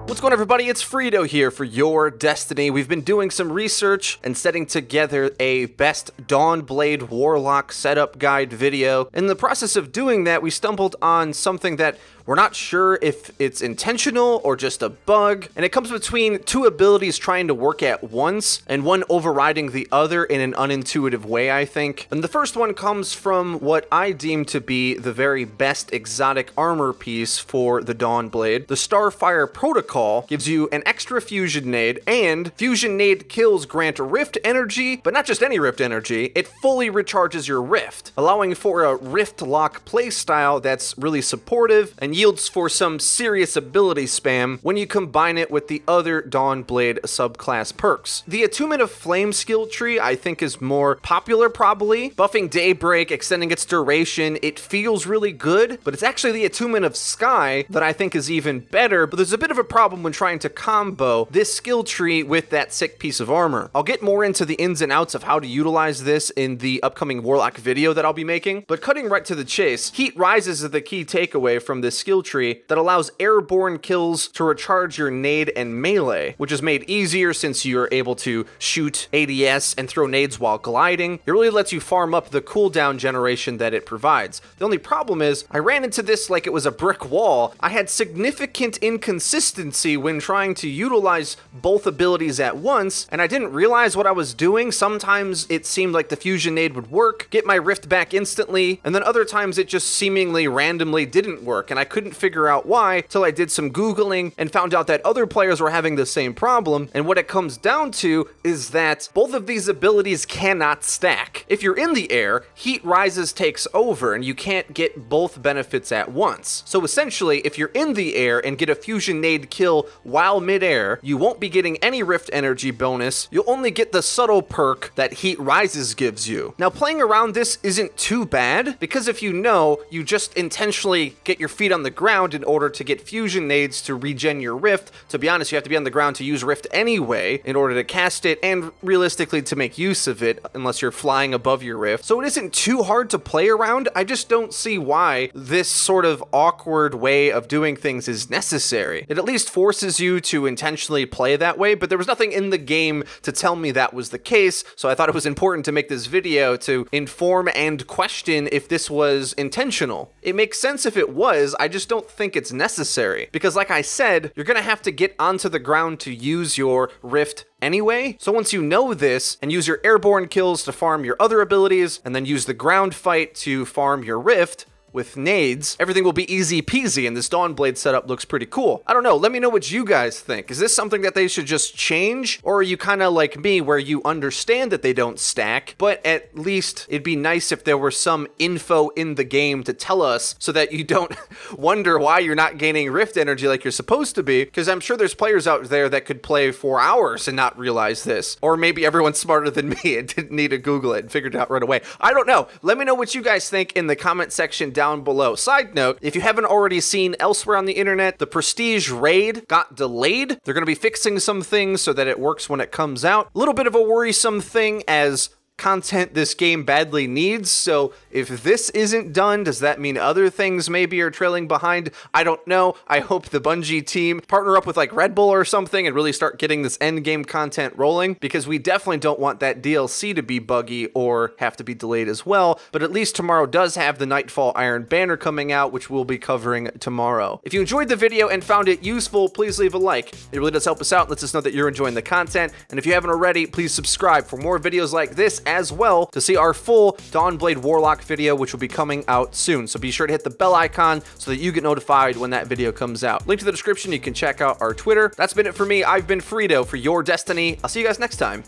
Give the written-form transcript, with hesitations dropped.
What's going on, everybody? It's Frito here for Your Destiny. We've been doing some research and setting together a best Dawnblade Warlock setup guide video. In the process of doing that, we stumbled on something that we're not sure if it's intentional or just a bug, and it comes between two abilities trying to work at once, and one overriding the other in an unintuitive way, I think. And the first one comes from what I deem to be the very best exotic armor piece for the Dawnblade. The Starfire Protocol gives you an extra fusion nade, and fusion nade kills grant rift energy, but not just any rift energy, it fully recharges your rift, allowing for a rift lock playstyle that's really supportive and yields for some serious ability spam when you combine it with the other Dawnblade subclass perks. The Attunement of Flame skill tree I think is more popular probably. Buffing Daybreak, extending its duration, it feels really good, but it's actually the Attunement of Sky that I think is even better, but there's a bit of a problem when trying to combo this skill tree with that sick piece of armor. I'll get more into the ins and outs of how to utilize this in the upcoming Warlock video that I'll be making, but cutting right to the chase, Heat Rises is the key takeaway from this skill tree that allows airborne kills to recharge your nade and melee, which is made easier since you're able to shoot ADS and throw nades while gliding. It really lets you farm up the cooldown generation that it provides. The only problem is, I ran into this like it was a brick wall. I had significant inconsistency when trying to utilize both abilities at once, and I didn't realize what I was doing. Sometimes it seemed like the fusion nade would work, get my rift back instantly, and then other times it just seemingly randomly didn't work, and I couldn't figure out why till I did some Googling and found out that other players were having the same problem. And what it comes down to is that both of these abilities cannot stack. If you're in the air, Heat Rises takes over and you can't get both benefits at once. So essentially, if you're in the air and get a fusion nade kill while midair, you won't be getting any rift energy bonus. You'll only get the subtle perk that Heat Rises gives you. Now, playing around this isn't too bad, because if you know, you just intentionally get your feet on the ground in order to get fusion nades to regen your rift. To be honest, you have to be on the ground to use rift anyway in order to cast it and realistically to make use of it unless you're flying above your rift. So it isn't too hard to play around. I just don't see why this sort of awkward way of doing things is necessary. It at least forces you to intentionally play that way, but there was nothing in the game to tell me that was the case, so I thought it was important to make this video to inform and question if this was intentional. It makes sense if it was, I just don't think it's necessary, because like I said, you're gonna have to get onto the ground to use your rift anyway. So once you know this and use your airborne kills to farm your other abilities, and then use the ground fight to farm your rift with nades, everything will be easy peasy, and this Dawnblade setup looks pretty cool. I don't know, let me know what you guys think. Is this something that they should just change? Or are you kind of like me where you understand that they don't stack, but at least it'd be nice if there were some info in the game to tell us so that you don't wonder why you're not gaining rift energy like you're supposed to be, because I'm sure there's players out there that could play for hours and not realize this. Or maybe everyone's smarter than me and didn't need to Google it and figured it out right away. I don't know. Let me know what you guys think in the comment section down below. Side note, if you haven't already seen elsewhere on the internet, the Prestige raid got delayed. They're going to be fixing some things so that it works when it comes out. A little bit of a worrisome thing as content this game badly needs, so if this isn't done, does that mean other things maybe are trailing behind? I don't know. I hope the Bungie team partner up with like Red Bull or something and really start getting this end game content rolling, because we definitely don't want that DLC to be buggy or have to be delayed as well. But at least tomorrow does have the Nightfall Iron Banner coming out, which we'll be covering tomorrow. If you enjoyed the video and found it useful, please leave a like. It really does help us out and lets us know that you're enjoying the content. And if you haven't already, please subscribe for more videos like this as well to see our full Dawnblade Warlock video, which will be coming out soon. So be sure to hit the bell icon so that you get notified when that video comes out. Link to the description, you can check out our Twitter. That's been it for me. I've been Frito for Your Destiny. I'll see you guys next time.